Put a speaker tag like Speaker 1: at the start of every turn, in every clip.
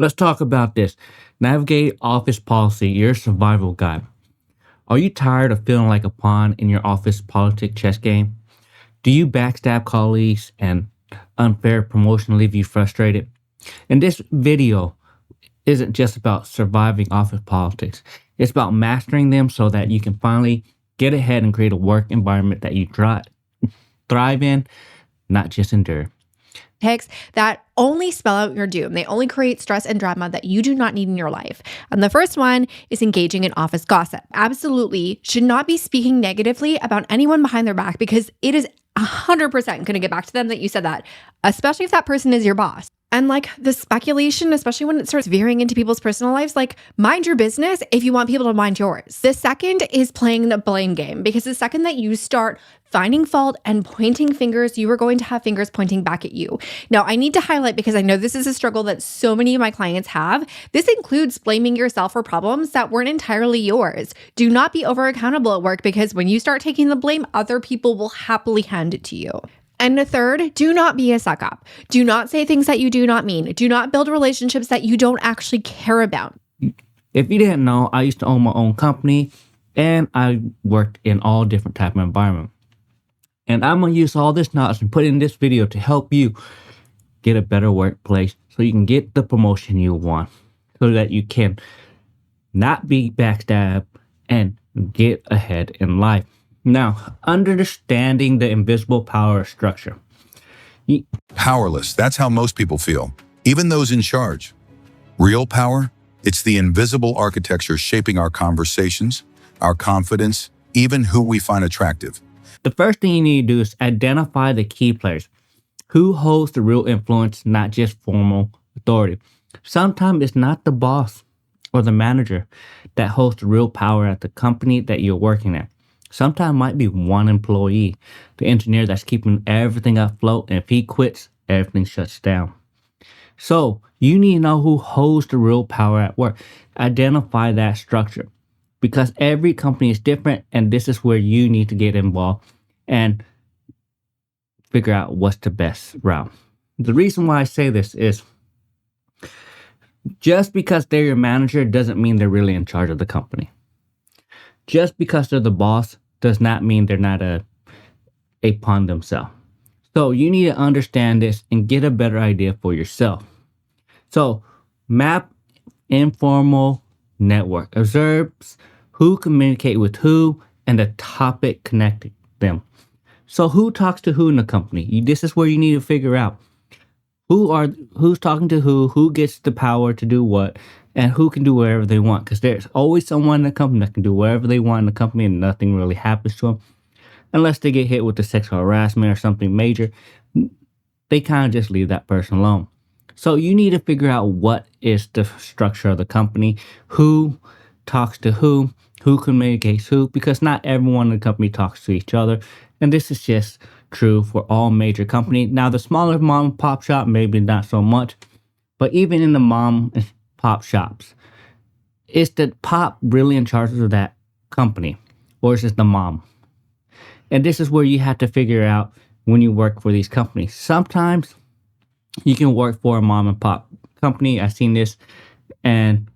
Speaker 1: Let's talk about this. Navigate office policy, your survival guide. Are you tired of feeling like a pawn in your office politic chess game? Do you backstab colleagues and unfair promotion leave you frustrated? And this video isn't just about surviving office politics. It's about mastering them so that you can finally get ahead and create a work environment that you thrive in, not just endure.
Speaker 2: Picks that only spell out your doom. They only create stress and drama that you do not need in your life. And the first one is engaging in office gossip. Absolutely should not be speaking negatively about anyone behind their back, because it is 100% going to get back to them that you said that, especially if that person is your boss. And like the speculation, especially when it starts veering into people's personal lives, like mind your business if you want people to mind yours. The second is playing the blame game, because the second that you start finding fault and pointing fingers, you are going to have fingers pointing back at you. Now, I need to highlight, because I know this is a struggle that so many of my clients have. This includes blaming yourself for problems that weren't entirely yours. Do not be over accountable at work, because when you start taking the blame, other people will happily hand it to you. And the third, do not be a suck up. Do not say things that you do not mean. Do not build relationships that you don't actually care about.
Speaker 1: If you didn't know, I used to own my own company, and I worked in all different type of environments. And I'm going to use all this knowledge and put in this video to help you get a better workplace so you can get the promotion you want, so that you can not be backstabbed and get ahead in life. Now, understanding the invisible power structure.
Speaker 3: Powerless. That's how most people feel, even those in charge. Real power? It's the invisible architecture shaping our conversations, our confidence, even who we find attractive.
Speaker 1: The first thing you need to do is identify the key players. Who holds the real influence, not just formal authority. Sometimes it's not the boss or the manager that holds the real power at the company that you're working at. Sometimes it might be one employee, the engineer that's keeping everything afloat, and if he quits, everything shuts down. So you need to know who holds the real power at work. Identify that structure, because every company is different, and this is where you need to get involved and figure out what's the best route. The reason why I say this is just because they're your manager doesn't mean they're really in charge of the company. Just because they're the boss does not mean they're not a pawn themselves. So you need to understand this and get a better idea for yourself. So map informal network. Observes who communicate with who and the topic connecting them. So who talks to who in the company? This is where you need to figure out who's talking to who gets the power to do what, and who can do whatever they want. Because there's always someone in the company that can do whatever they want in the company and nothing really happens to them. Unless they get hit with the sexual harassment or something major, they kind of just leave that person alone. So you need to figure out what is the structure of the company, who talks to who communicates who, because not everyone in the company talks to each other. And this is just true for all major companies. Now, the smaller mom and pop shop, maybe not so much. But even in the mom and pop shops, is the pop really in charge of that company, or is it the mom? And this is where you have to figure out when you work for these companies. Sometimes you can work for a mom and pop company. I've seen this, and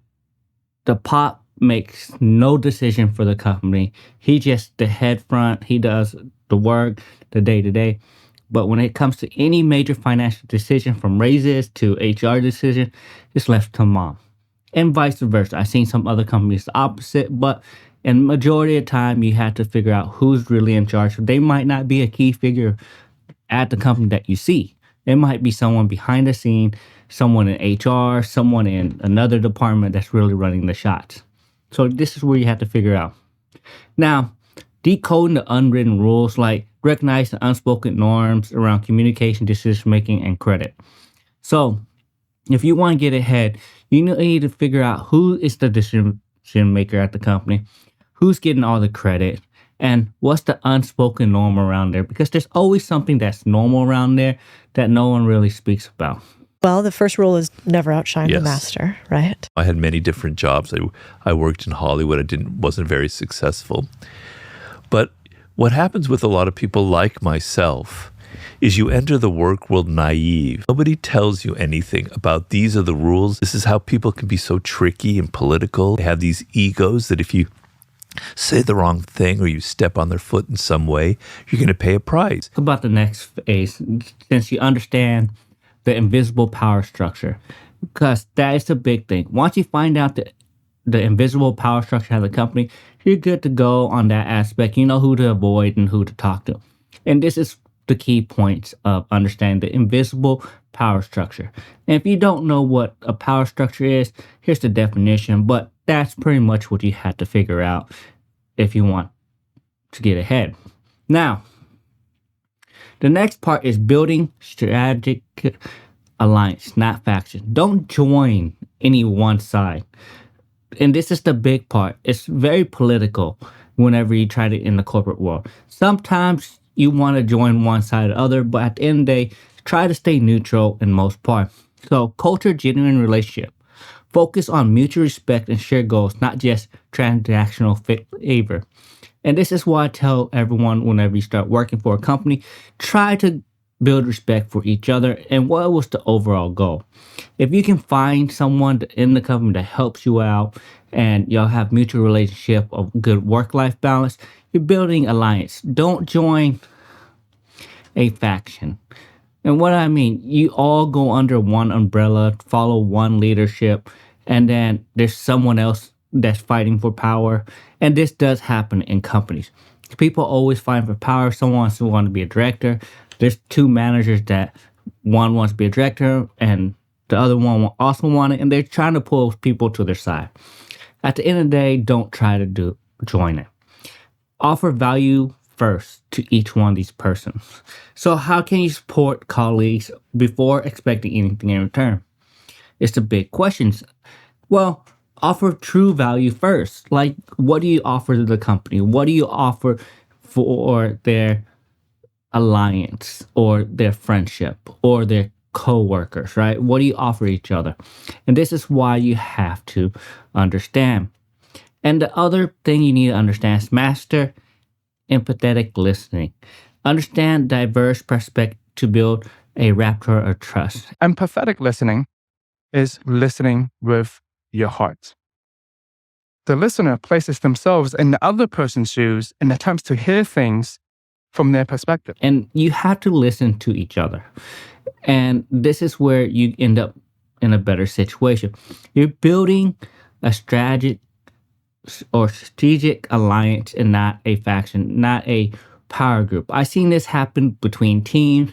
Speaker 1: the pop makes no decision for the company. He just the head front. He does the work, the day-to-day. But when it comes to any major financial decision, from raises to HR decision, it's left to mom. And vice versa. I've seen some other companies the opposite, but in majority of the time, you have to figure out who's really in charge. They might not be a key figure at the company that you see. It might be someone behind the scene, someone in HR, someone in another department that's really running the shots. So this is where you have to figure out. Now, decoding the unwritten rules, like recognize the unspoken norms around communication, decision-making, and credit. So if you want to get ahead, you need to figure out who is the decision maker at the company, who's getting all the credit, and what's the unspoken norm around there, because there's always something that's normal around there that no one really speaks about.
Speaker 4: Well, the first rule is never outshine the master, right?
Speaker 5: I had many different jobs. I worked in Hollywood. Wasn't very successful. But what happens with a lot of people like myself is you enter the work world naive. Nobody tells you anything about these are the rules. This is how people can be so tricky and political. They have these egos that if you say the wrong thing or you step on their foot in some way, you're going to pay a price.
Speaker 1: About the next phase, since you understand the invisible power structure, because that is the big thing. Once you find out the invisible power structure of the company, you're good to go on that aspect. You know who to avoid and who to talk to. And this is the key points of understanding the invisible power structure. And if you don't know what a power structure is, here's the definition, but that's pretty much what you have to figure out if you want to get ahead. Now, the next part is building strategic alliance, not faction. Don't join any one side. And this is the big part. It's very political whenever you try to in the corporate world. Sometimes you want to join one side or the other, but at the end of the day, try to stay neutral in most part. So culture, genuine relationship. Focus on mutual respect and shared goals, not just transactional favor. And this is why I tell everyone whenever you start working for a company, try to build respect for each other and what was the overall goal. If you can find someone in the company that helps you out and y'all have mutual relationship of good work-life balance, you're building alliance. Don't join a faction. And what I mean, you all go under one umbrella, follow one leadership, and then there's someone else that's fighting for power. And this does happen in companies. People always fight for power. Someone wants to be a director. There's two managers that one wants to be a director and the other one also wants it, and they're trying to pull people to their side. At the end of the day, don't try to join it. Offer value first to each one of these persons. So how can you support colleagues before expecting anything in return? It's the big questions. Well, offer true value first. Like, what do you offer to the company? What do you offer for their alliance or their friendship or their co-workers, right? What do you offer each other? And this is why you have to understand. And the other thing you need to understand is master empathetic listening. Understand diverse perspective to build a rapport of trust.
Speaker 6: Empathetic listening is listening with your heart. The listener places themselves in the other person's shoes and attempts to hear things from their perspective.
Speaker 1: And you have to listen to each other. And this is where you end up in a better situation. You're building a strategic alliance and not a faction, not a power group. I've seen this happen between teams,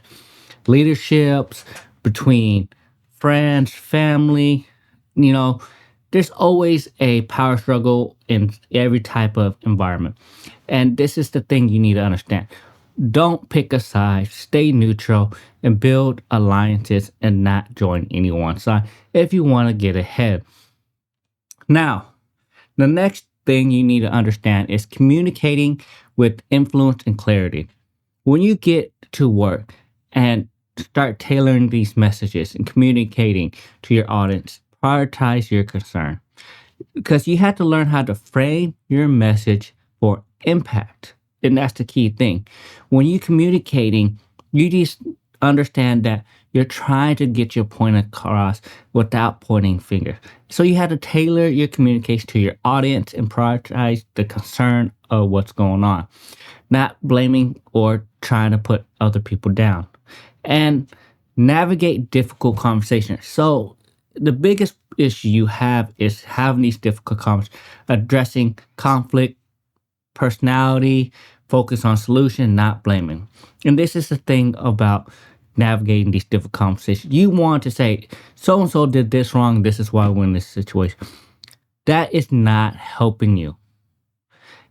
Speaker 1: leaderships, between friends, family. You know, there's always a power struggle in every type of environment. And this is the thing you need to understand. Don't pick a side, stay neutral, and build alliances and not join any one side if you want to get ahead. Now, the next thing you need to understand is communicating with influence and clarity. When you get to work and start tailoring these messages and communicating to your audience, prioritize your concern. Because you have to learn how to frame your message for impact. And that's the key thing. When you're communicating, you just understand that you're trying to get your point across without pointing fingers. So you have to tailor your communication to your audience and prioritize the concern of what's going on, not blaming or trying to put other people down. And navigate difficult conversations. So the biggest issue you have is having these difficult conversations, addressing conflict, personality, focus on solution, not blaming. And this is the thing about navigating these difficult conversations. You want to say, so-and-so did this wrong, this is why we're in this situation. That is not helping you.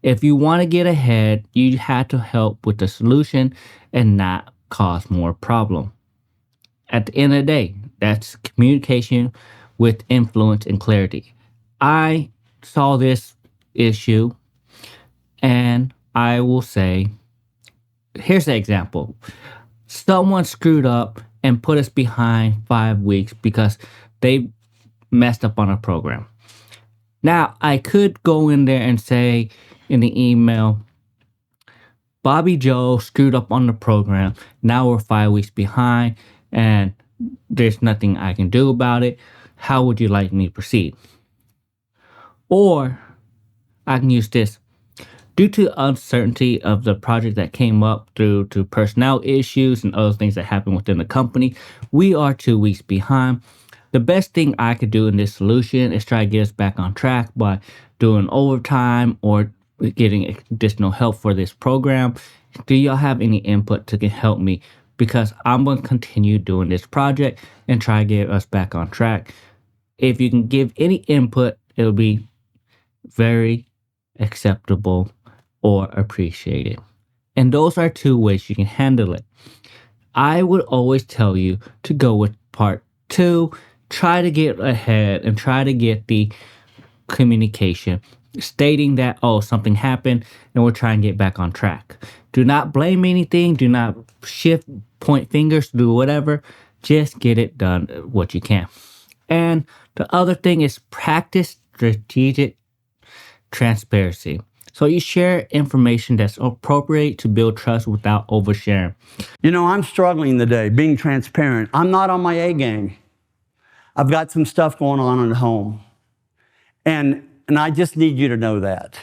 Speaker 1: If you want to get ahead, you have to help with the solution and not cause more problem. At the end of the day, that's communication with influence and clarity. I saw this issue and I will say, here's the example. Someone screwed up and put us behind 5 weeks because they messed up on a program. Now, I could go in there and say in the email, Bobby Joe screwed up on the program. Now we're 5 weeks behind and there's nothing I can do about it. How would you like me to proceed? Or I can use this. Due to uncertainty of the project that came up through to personnel issues and other things that happen within the company, we are 2 weeks behind. The best thing I could do in this solution is try to get us back on track by doing overtime or getting additional help for this program. Do y'all have any input to help me? Because I'm going to continue doing this project and try to get us back on track. If you can give any input, it'll be very acceptable or appreciated. And those are 2 ways you can handle it. I would always tell you to go with part 2. Try to get ahead and try to get the communication stating that, oh, something happened and we're trying to get back on track. Do not blame anything. Do not point fingers, do whatever. Just get it done what you can. And the other thing is practice strategic transparency. So you share information that's appropriate to build trust without oversharing.
Speaker 7: You know, I'm struggling today, being transparent. I'm not on my A game. I've got some stuff going on at home. And I just need you to know that.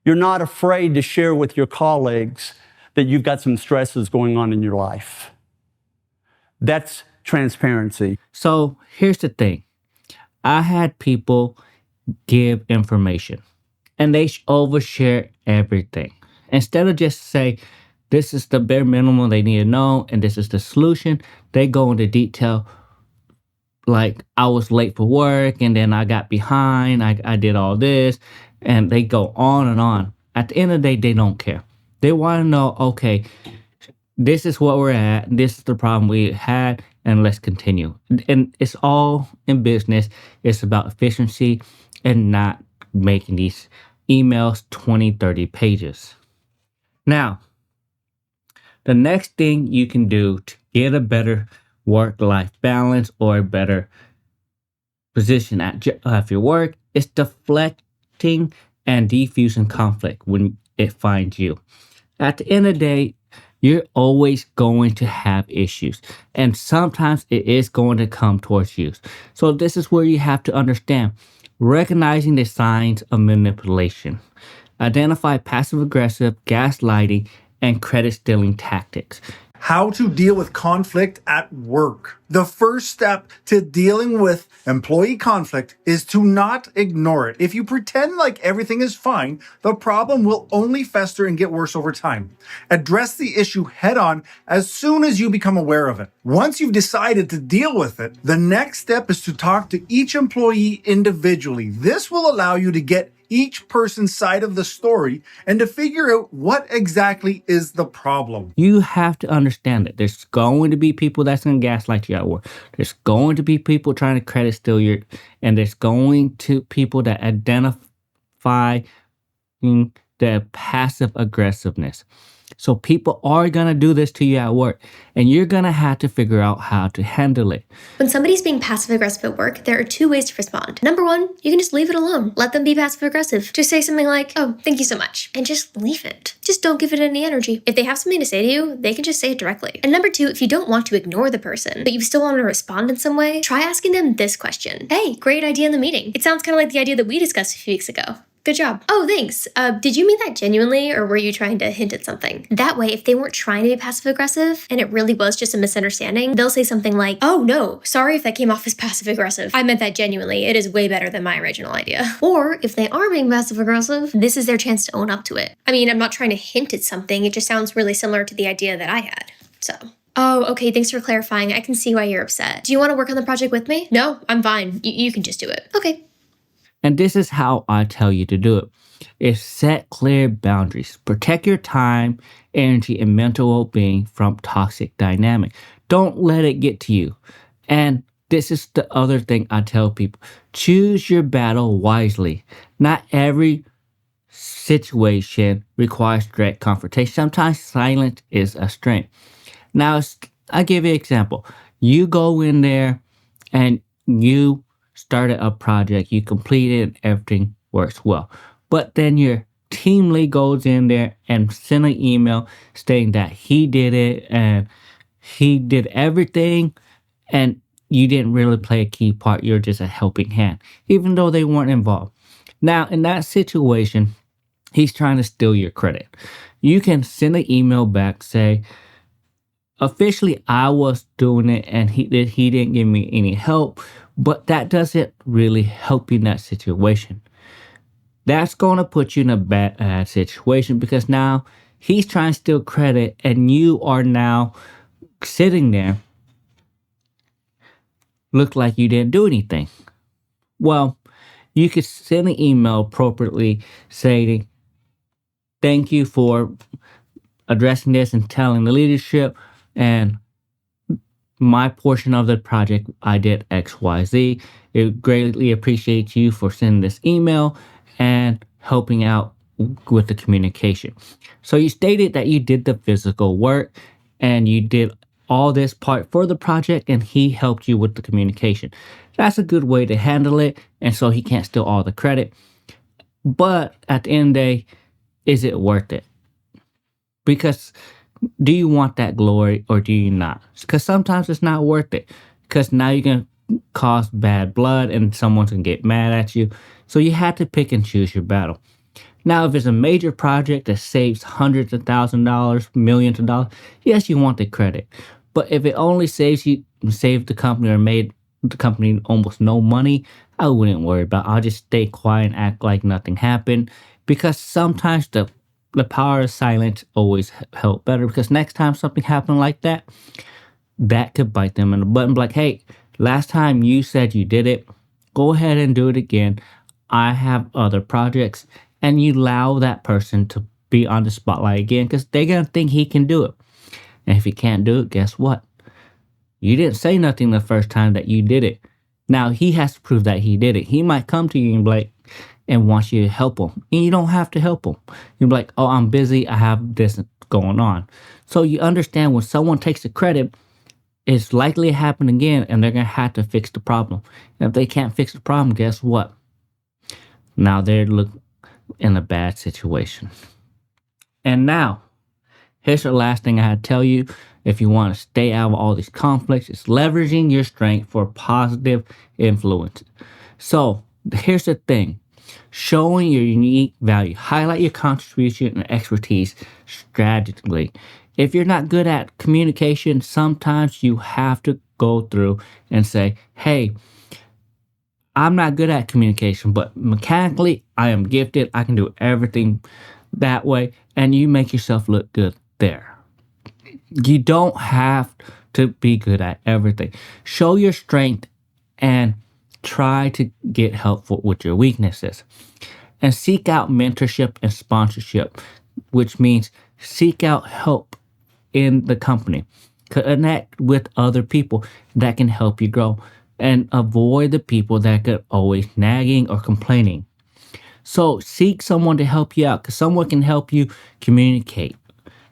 Speaker 7: You're not afraid to share with your colleagues that you've got some stresses going on in your life. That's transparency.
Speaker 1: So here's the thing. I had people give information and they overshare everything. Instead of just say, this is the bare minimum they need to know and this is the solution, they go into detail. Like, I was late for work and then I got behind, I did all this, and they go on and on. At the end of the day, they don't care. They want to know, okay, this is what we're at, this is the problem we had, and let's continue. And it's all in business. It's about efficiency and not making these emails 20, 30 pages. Now, the next thing you can do to get a better work-life balance or a better position at your work is deflecting and defusing conflict when it finds you. At the end of the day, you're always going to have issues, and sometimes it is going to come towards you. So this is where you have to understand recognizing the signs of manipulation. Identify passive-aggressive, gaslighting, and credit-stealing tactics.
Speaker 8: How to deal with conflict at work. The first step to dealing with employee conflict is to not ignore it. If you pretend like everything is fine, the problem will only fester and get worse over time. Address the issue head on as soon as you become aware of it. Once you've decided to deal with it, the next step is to talk to each employee individually. This will allow you to get each person's side of the story and to figure out what exactly is the problem.
Speaker 1: You have to understand that there's going to be people that's going to gaslight you at work. There's going to be people trying to credit steal your, and there's going to people that identify the passive aggressiveness. So people are going to do this to you at work, and you're going to have to figure out how to handle it.
Speaker 9: When somebody's being passive-aggressive at work, there are 2 ways to respond. Number 1, you can just leave it alone. Let them be passive-aggressive. Just say something like, oh, thank you so much, and just leave it. Just don't give it any energy. If they have something to say to you, they can just say it directly. And number 2, if you don't want to ignore the person, but you still want to respond in some way, try asking them this question. Hey, great idea in the meeting. It sounds kind of like the idea that we discussed a few weeks ago. Good job. Oh, thanks. Did you mean that genuinely, or were you trying to hint at something? That way, if they weren't trying to be passive-aggressive, and it really was just a misunderstanding, they'll say something like, oh, no, sorry if that came off as passive-aggressive. I meant that genuinely. It is way better than my original idea. Or, if they are being passive-aggressive, this is their chance to own up to it. I mean, I'm not trying to hint at something. It just sounds really similar to the idea that I had. So... oh, okay, thanks for clarifying. I can see why you're upset. Do you want to work on the project with me? No, I'm fine. You can just do it. Okay.
Speaker 1: And this is how I tell you to do it. Is set clear boundaries. Protect your time, energy, and mental well-being from toxic dynamic. Don't let it get to you. And this is the other thing I tell people. Choose your battle wisely. Not every situation requires direct confrontation. Sometimes silence is a strength. Now, I'll give you an example. You go in there and you started a project, you completed it, and everything works well. But then your team lead goes in there and send an email stating that he did it and he did everything, and you didn't really play a key part. You're just a helping hand, even though they weren't involved. Now, in that situation, he's trying to steal your credit. You can send an email back, say, officially, I was doing it and he didn't give me any help, but that doesn't really help you in that situation. That's going to put you in a bad situation because now he's trying to steal credit and you are now sitting there, look like you didn't do anything. Well, you could send an email appropriately saying, thank you for addressing this and telling the leadership, and my portion of the project, I did XYZ. It greatly appreciate you for sending this email and helping out with the communication. So you stated that you did the physical work and you did all this part for the project and he helped you with the communication. That's a good way to handle it, and so he can't steal all the credit. But at the end of the day, is it worth it? Because do you want that glory or do you not? Because sometimes it's not worth it. Because now you're going to cause bad blood and someone's going to get mad at you. So you have to pick and choose your battle. Now, if it's a major project that saves hundreds of thousands of dollars, millions of dollars, yes, you want the credit. But if it only saved the company or made the company almost no money, I wouldn't worry about it. I'll just stay quiet and act like nothing happened. Because sometimes the power of silence always help better, because next time something happened like that, that could bite them in the butt and be like, hey, last time you said you did it, go ahead and do it again. I have other projects. And you allow that person to be on the spotlight again because they're going to think he can do it. And if he can't do it, guess what? You didn't say nothing the first time that you did it. Now he has to prove that he did it. He might come to you and be like, and wants you to help him. And you don't have to help him. You're like, oh, I'm busy. I have this going on. So you understand when someone takes the credit, it's likely to happen again and they're going to have to fix the problem. And if they can't fix the problem, guess what? Now they're in a bad situation. And now, here's the last thing I had to tell you. If you want to stay out of all these conflicts, it's leveraging your strength for positive influence. So here's the thing. Showing your unique value. Highlight your contribution and expertise strategically. If you're not good at communication, sometimes you have to go through and say, hey, I'm not good at communication, but mechanically, I am gifted. I can do everything that way. And you make yourself look good there. You don't have to be good at everything. Show your strength and try to get help with your weaknesses. And seek out mentorship and sponsorship, which means seek out help in the company. Connect with other people that can help you grow. And avoid the people that could always nagging or complaining. So seek someone to help you out, because someone can help you communicate.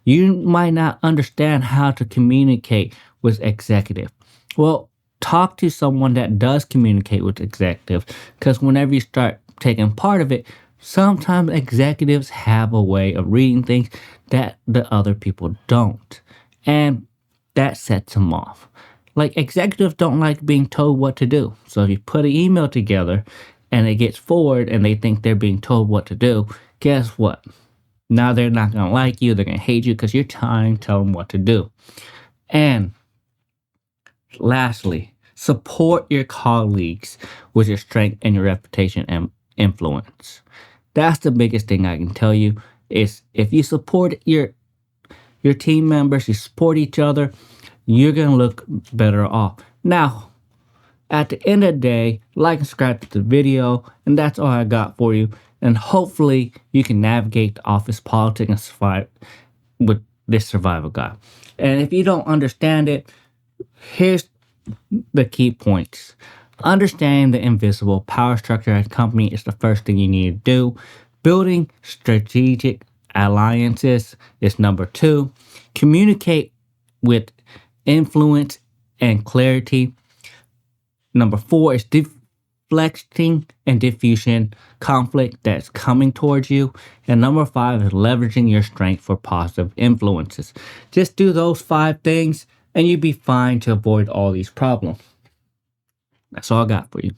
Speaker 1: You might not understand how to communicate with executive. Well, talk to someone that does communicate with executive, because whenever you start taking part of it, sometimes executives have a way of reading things that the other people don't. And that sets them off. Like, executives don't like being told what to do. So if you put an email together and it gets forwarded and they think they're being told what to do, guess what? Now they're not going to like you. They're going to hate you because you're trying to tell them what to do. And lastly, support your colleagues with your strength and your reputation and influence. That's the biggest thing I can tell you is if you support your team members, you support each other, you're going to look better off. Now, at the end of the day, like and subscribe to the video, and that's all I got for you. And hopefully, you can navigate the office politics and survive with this survival guide. And if you don't understand it, here's the key points. Understanding the invisible power structure at a company is the first thing you need to do. Building strategic alliances is number 2. Communicate with influence and clarity. Number 4 is deflecting and diffusing conflict that's coming towards you. And number 5 is leveraging your strength for positive influences. Just do those 5 things and you'll be fine to avoid all these problems. That's all I got for you.